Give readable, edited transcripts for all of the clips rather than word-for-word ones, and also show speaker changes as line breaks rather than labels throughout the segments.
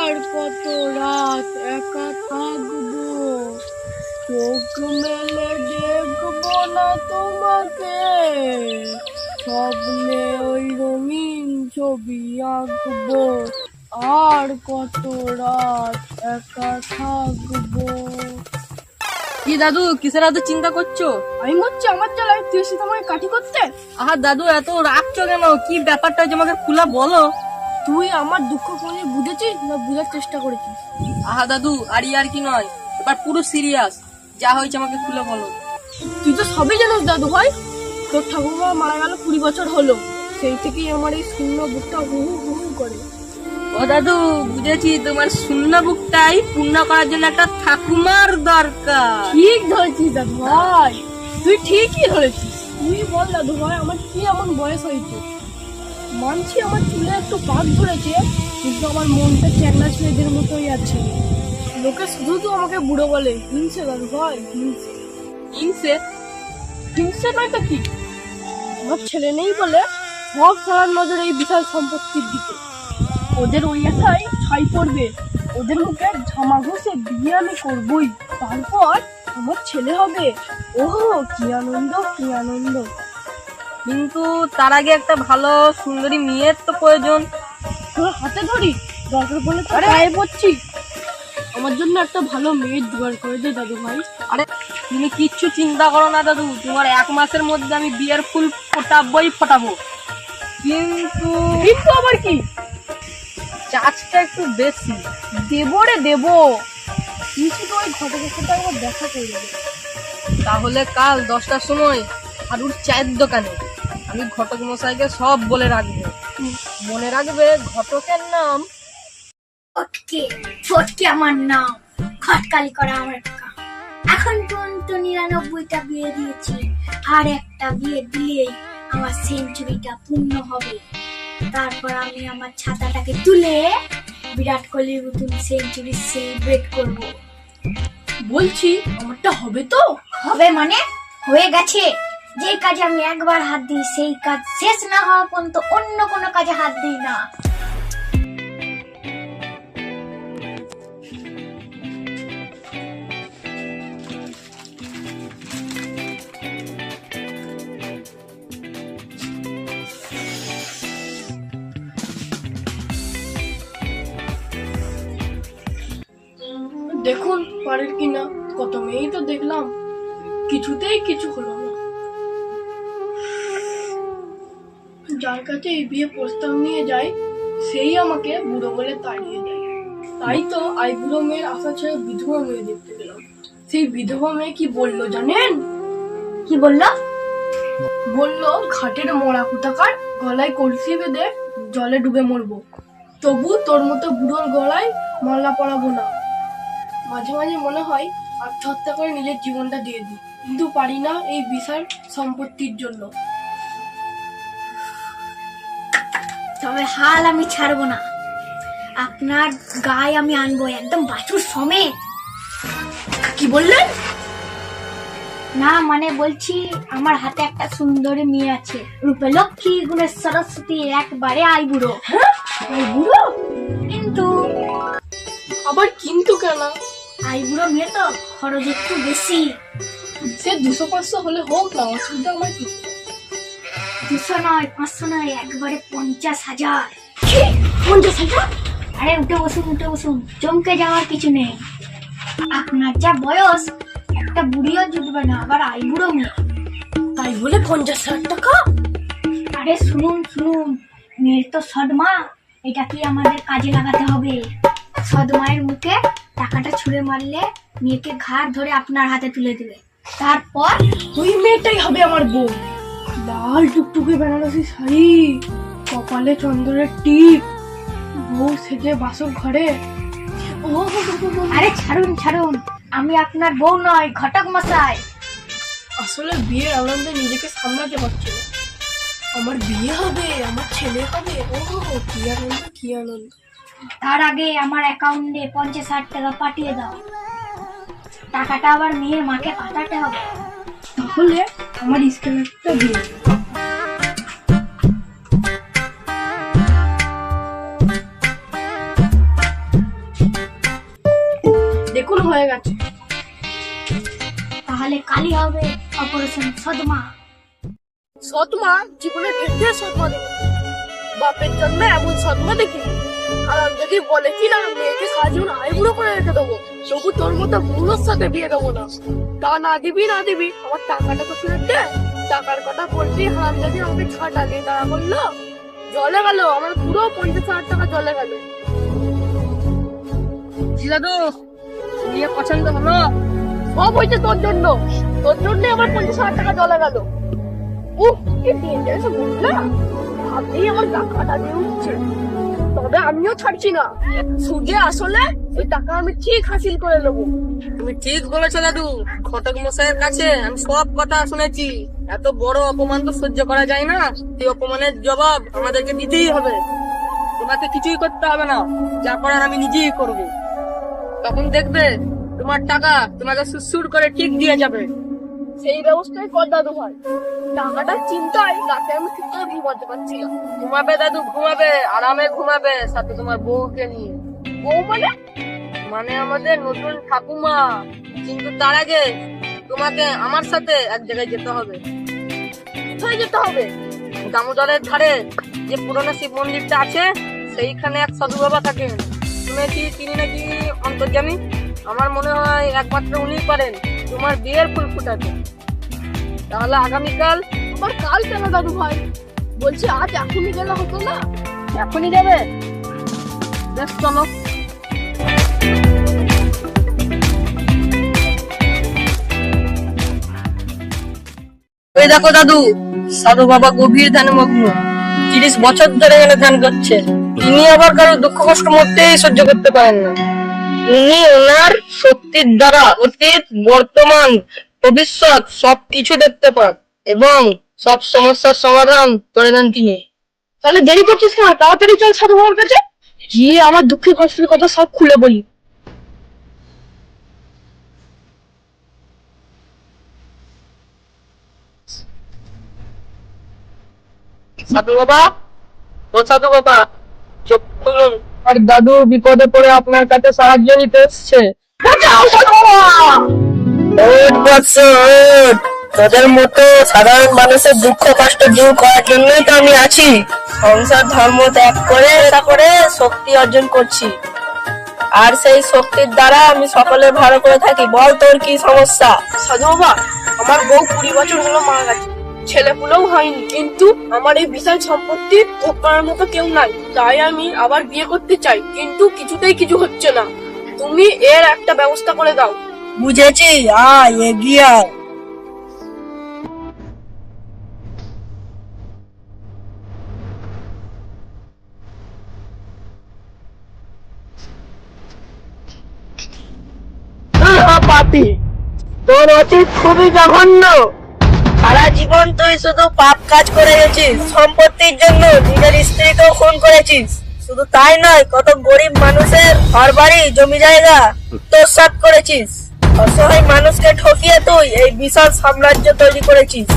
আর কত রাত একা থাকবো, চোখ মেলে দেখবো না তোমাকে, স্বপ্নে ওই রঙিন ছবি আঁকবো, আর কত রাত একা থাকবো।
কি দাদু, কিসের এত চিন্তা করছো?
আমি হচ্ছে আমার চালাই, তুই এসে তোমায় কাঠি করতে।
আহা দাদু, এত রাখছো কেন? কি ব্যাপারটা হচ্ছে আমাকে খুলে বলো।
তুই আমার দুঃখ কোনে বুঝেছিস না বুঝার চেষ্টা করেছিস?
আহা দাদু, আর কি নয়, এবার পুরো সিরিয়াস। যা হয়েছে আমাকে খুলে বলো।
তুই তো সবই জানিস দাদু ভাই, তোর ঠাকুমা মারা গেল 20 বছর হলো, সেই থেকেই আমার এই শূন্য বুকটা হুহু হুহু করে।
ও দাদু, বুঝেছি, তোমার শূন্য বুকটাই পূর্ণ করার জন্য একটা ঠাকুমার দরকার।
ঠিক ধরেছিস দাদু ভাই, তুই ঠিকই ধরেছিস। তুই বল দাদু ভাই, আমার কি এমন বয়স হয়েছে? মানছি আমার চুলে একটু পাক ধরেছে, কিন্তু আমার মনটা চ্যাংড়া ছেলেদের মতোই আছে। লোকে শুধু তো আমাকে বুড়ো বলে, হিংসে দাদু ভাই, হিংসে।
হিংসে?
হিংসে নয় তো কি, আমার ছেলে নেই বলে সব সবার নজর এই বিশাল সম্পত্তির দিকে। ওদের ওই আশায় ছাই পড়বে, ওদের মুখে ঝামা ঘষে বিয়ে আমি করবই, তারপর আমার ছেলে হবে। ওহো কি আনন্দ, কি আনন্দ।
কিন্তু তার আগে একটা ভালো সুন্দরী মেয়ের তো প্রয়োজন।
তোর হাতে ধরি, দরকার পড়লে তো গায়ে পড়ছি। আমার জন্য একটা ভালো মেয়ের জোগাড় করে দে দাদু ভাই।
আরে তুমি কিচ্ছু চিন্তা করো না দাদু, তোমার 1 মাসের মধ্যে আমি বিয়ের ফুল ফোটাবো। কিন্তু
কিন্তু আবার কি?
চার্জটা একটু বেশি।
দেবো রে দেবো, তুই শুধু ওই ঘটকের সাথে আমার দেখা করবি।
তাহলে কাল 10টার সময় হারুর চায়ের দোকানে আমি ঘটক মশাইকে সব বলে রাখবো। মনে রাখবে ঘটকের নাম
ফটকে আমার নাম, খটকালি করা আমার কাজ। এখন পর্যন্ত 99টা বিয়ে দিয়েছি, আর একটা বিয়ে দিলেই আমার সেঞ্চুরিটা পূর্ণ হবে। তারপর আমি আমার ছাতাটাকে তুলে বিরাট কোহলির মতন সেঞ্চুরি সেলিব্রেট করব।
বলছি আমারটা হবে তো?
হবে মানে হয়ে গেছে। যে কাজে আমি একবার হাত দিই, সেই কাজ শেষ না হওয়া পর্যন্ত অন্য কোনো কাজে হাত দিই না।
দেখুন পারের কিনা, কত মেয়েই তো দেখলাম, কিছুতেই কিছু হলো না। যার কাছে এই বিয়ে প্রস্তাব নিয়ে যায়, সেই আমাকে বুড়ো বলে তাড়িয়ে দেয়। তাই তো আইবুড়ো মেয়ের আশা ছেড়ে বিধবা মেয়ে দেখতে গেলাম। সেই বিধবা মেয়ে কি বললো জানেন?
কি বললো?
বললো ঘাটের মরা কোথাকার, গলায় কলসি বেঁধে জলে ডুবে মরবো, তবু তোর মতো বুড়োর গলায় মালা পরাবো না। মাঝে মাঝে মনে হয় আত্মহত্যা করে নিজের জীবনটা দিয়ে দিই, কিন্তু পারি না এই বিশাল সম্পত্তির জন্য।
তবে হাল আমি ছাড়বো না, আপনার গায়ে আমি আনবো একদম বাছুর সমেত।
কি বললেন?
না মানে বলছি, আমার হাতে একটা সুন্দরী মেয়ে আছে, রূপে লক্ষ্মী গুণে সরস্বতী, একবারে আইবুড়ো।
হ্যাঁ, বুড়ো?
কিন্তু
আবার কিন্তু কেন?
আইবুড়ো মেয়ে তো খরচ একটু বেশি।
সে 200-500 হলে হোক না, অসুবিধা আমার কি?
200 নয়, 500 নয়, একবারে 50,000।
50,000?
আরে উঠে বসুন, চমকে যাওয়ার কিছু নেই। আপনার যা বয়স, একটা বুড়িও জুটবে না, আবার আইবুড়ো মেয়ে।
তাই বলে 50,000 টাকা?
আরে শুনুন, মেয়ের তো সদমা, এটা কি আমাদের কাজে লাগাতে হবে। সদমায়ের মুখে টাকাটা ছুঁড়ে মারলে মেয়েকে ঘাড় ধরে আপনার হাতে তুলে দেবে। তারপর
ওই মেয়েটাই হবে আমার বউ। লাল টুকটুকে বেনারসি শাড়ি, কপালে চন্দনের টিপ, বউ সেজে বাসর ঘরে।
আরে ছাড়ুন, আমি আপনার বউ নয়, ঘটক মশাই।
আসলে বিয়ের আনন্দে নিজেকে সামলাতে পারছি না। আমার বিয়ে হবে, আমার ছেলে হবে, কি আনন্দ, কি আনন্দ।
তার আগে আমার অ্যাকাউন্টে 50,000 টাকা পাঠিয়ে দাও। টাকাটা আবার মেয়ের মাকে পাঠাতে হবে।
তাহলে আমার স্ক্যানারটা দিয়ে হয়ে গেছে।
তাহলে কালই হবে অপারেশন সদমা।
সৎমা জীবনে ঢের সৎমা দেখি, বাপের জন্য এমন সৎমা দেখি। আর আমি যদি বলে কি না মেয়েকে সারা জীবন আইবুড়ো করে রেখে দেবো, তবু তোর মতো বুড়োর সাথে বিয়ে দেবো না। তা না দিবি আমার টাকাটা তো ফেরত দে। টাকার কথা বলছি, হারাম যদি আমাকে ছাটা দিয়ে তারা বললো, জলে গেল আমার পুরো 50,000 টাকা জলে গেল।
দাদু বিয়ে পছন্দ হলো?
সব হয়েছে তোর জন্য আমার 50,000 টাকা জলে গেল। উফ, কি ডেঞ্জারাস বুঝলা, ভাবতেই আমার গা কাটা দিয়ে উঠছে। তবে আমিও ছাড়ছি না, সুদে আসলে ওই টাকা আমি ঠিক হাসিল করে নেবো।
তুমি ঠিক বলেছো দাদু। ঘটক মশাইয়ের কাছে আমি সব কথা শুনেছি। এত বড় অপমান তো সহ্য করা যায় না। এই অপমানের জবাব আমাদেরকে দিতেই হবে। তোমাকে কিছুই করতে হবে না, যা করার আমি নিজেই করব। তখন দেখবে তোমার টাকা তোমাকে সুসুর করে ঠিক দিয়ে যাবে।
সেই ব্যবস্থাই কর দাদু ভাই, টাকাটা চিন্তায় রাতে আমি ঠিক করে ঘুমাতে পারছি না।
ঘুমাবে দাদু, ঘুমাবে, আরামে ঘুমাবে, সাথে তোমার বউকে নিয়ে।
বউ মানে?
মানে আমাদের নতুন ঠাকুমা। কিন্তু তার আগে তোমাকে আমার সাথে এক জায়গায় যেতে হবে।
কোথায় যেতে হবে?
দামোদরের ধারে যে পুরনো শিব মন্দিরটা আছে, সেইখানে এক সাধু বাবা থাকেন। শুনেছি তিনি নাকি অন্তর্যামী। আমার মনে হয় একমাত্র উনিই পারেন তোমার বিয়ের ফুল ফুটাতে। তাহলে আগামীকাল?
আবার কাল কেন দাদু ভাই? বলছি আজ এখনই গেলে হতো না?
এখনই যাবে? বেশ, চলো। ওই দেখো দাদু, সাধু বাবা গভীর ধ্যানে মগ্ন। 30 বছর ধরে এখানে ধ্যান করছে। তিনি আবার কারো দুঃখ কষ্ট মোটেই সহ্য করতে পারেন না। উনি ওনার শক্তির দ্বারা অতীত, বর্তমান, ভবিষ্যৎ সবকিছু দেখতে পান এবং সব সমস্যার সমাধান করে দেন তিনি।
তাহলে দেরি করছিস কেন? তাড়াতাড়ি চল সাধু বাবার কাছে, গিয়ে আমার দুঃখের কষ্টের কথা সব খুলে বলি।
সাধু বাবা, ও সাধু বাবা, চোখ খুলুন। আর দাদু বিপদে পড়ে আপনার কাছে সাহায্য নিতে এসছে। তোদের মতো সাধারণ মানুষের দুঃখ কষ্ট দূর করার জন্যই তো আমি আছি। সংসার ধর্ম ত্যাগ করে তারপরে শক্তি অর্জন করছি, আর সেই শক্তির দ্বারা আমি সকলের ভালো করে থাকি। বল তোর কি সমস্যা?
সাধু বাবা, আমার বউ 20 বছর হলো মারা গেছে, ছেলে পুলেও হয়নি, কিন্তু আমার এই বিশাল সম্পত্তি ভোগ করার মতো কেউ নাই। তাই আমি আবার বিয়ে করতে চাই, কিন্তু কিছুতেই কিছু হচ্ছে না। তুমি এর একটা ব্যবস্থা করে দাও।
বুঝেছি, আয় এগিয়ে আয়। পাপি, তোর অতীত খুবই জঘন্য। সারা জীবন তুই শুধু পাপ কাজ করে গেছিস। সম্পত্তির জন্য নিজের স্ত্রীকেও খুন করেছিস। শুধু তাই নয়, কত গরিব মানুষের ঘর বাড়ি জমি জায়গা তোষাত করেছিস। অসহায় মানুষকে ঠকিয়ে তুই এই বিশাল সাম্রাজ্য তৈরি করেছিস।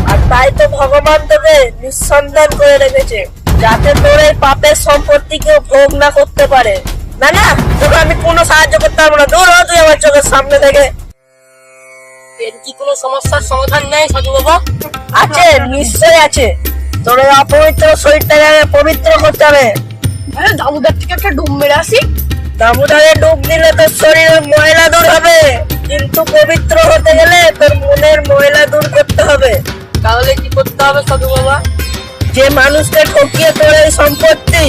আর তাই তো ভগবান তোকে নিঃসন্তান করে রেখেছে, যাতে তোর এই পাপের সম্পত্তি কেউ ভোগ না করতে পারে। না না, তোকে আমি কোনো সাহায্য করতে পারবো না। দূর হ তুই আমার চোখের সামনে থেকে। এর কি কোনো সমস্যার সমাধান নেই সাধু বাবা? আছে, নিশ্চয়ই আছে। তোর এই অপবিত্র শরীরটাকে পবিত্র করতে হবে।
আরে দামোদর থেকে একটা ডুব মেরে আসি।
দামোদরে ডুব দিলে তোর শরীরের ময়লা দূর হবে, কিন্তু পবিত্র হতে গেলে তোর মনের ময়লা দূর করতে হবে। তাহলে কি করতে হবে সাধু বাবা? যে মানুষকে ঠকিয়ে তোর এই সম্পত্তি,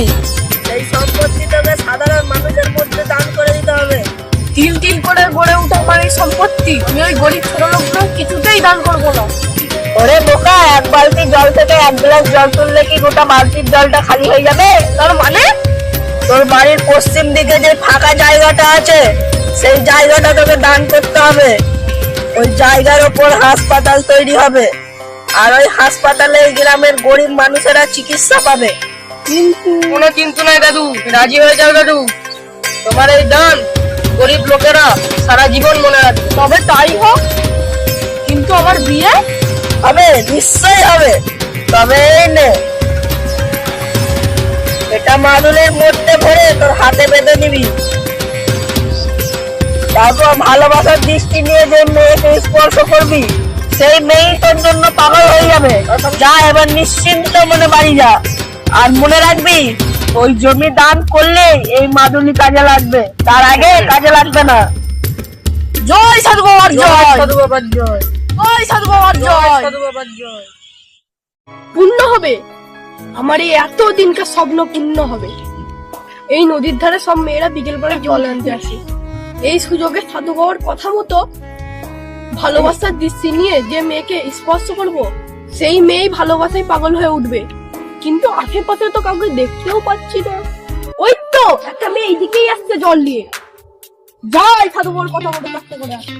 সেই সম্পত্তি তোকে সাধারণ মানুষের মধ্যে দান করে দিতে হবে।
তিল তিল করে গড়ে উঠা আমার এই সম্পত্তি আমি ওই গরিব ছোট লোককে কিছুতেই দান করবো না।
ওরে বোকা, এক বালতি জল থেকে 1 গ্লাস জল তুললে কি গোটা বালতির জলটা খালি হয়ে যাবে?
তার মানে
তোর বাড়ির পশ্চিম দিকে যে ফাঁকা জায়গাটা আছে, সেই জায়গাটা তোকে দান করতে হবে। ওই জায়গার ওপর হাসপাতাল তৈরি হবে, আর ওই হাসপাতালে এই গ্রামের গরিব মানুষেরা চিকিৎসা পাবে। কোনো কিন্তু নাই দাদু, রাজি হয়ে যাও দাদু। তোমার এই দান গরিব লোকেরা সারা জীবন মনে রাখবে।
তবে তাই হোক, কিন্তু আমার বিয়ে
হবে, নিশ্চয়ই হবে। তবে এই নে, এটা মাদুলের মধ্যে ভরে তোর হাতে বেঁধে নিবি। তারপর ভালোবাসার দৃষ্টি নিয়ে যে মেয়েকে স্পর্শ করবি, সেই মেয়েই তোর জন্য পাগল হয়ে যাবে। যা এবার নিশ্চিন্ত মনে বাড়ি যা। আর মনে রাখবি, ওই জমি দান করলে এই মাদুলি কাজে লাগবে, তার আগে কাজে লাগবে না। জয় সাধু বাবার জয়, সাধু বাবার জয়, জয় সাধু বাবার জয়, সাধু বাবার জয়।
পূর্ণ হবে আমার এই এত দিনকার স্বপ্ন, পূর্ণ হবে। এই নদীর ধারে সব মেয়েরা বিকেল বেলা জল আনতে আসে। এই সুযোগে সাধু বাবার কথা মতো ভালোবাসার দৃষ্টি নিয়ে যে মেয়েকে স্পর্শ করব, সেই মেয়েই ভালোবাসায় পাগল হয়ে উঠবে। কিন্তু আশেপাশে তো কাউকে দেখতেও পাচ্ছি না। ওই তো একটা মেয়ে এইদিকেই আসছে জল নিয়ে। যাই সাধু বাবার কথা মতো কাজটা করে আসি।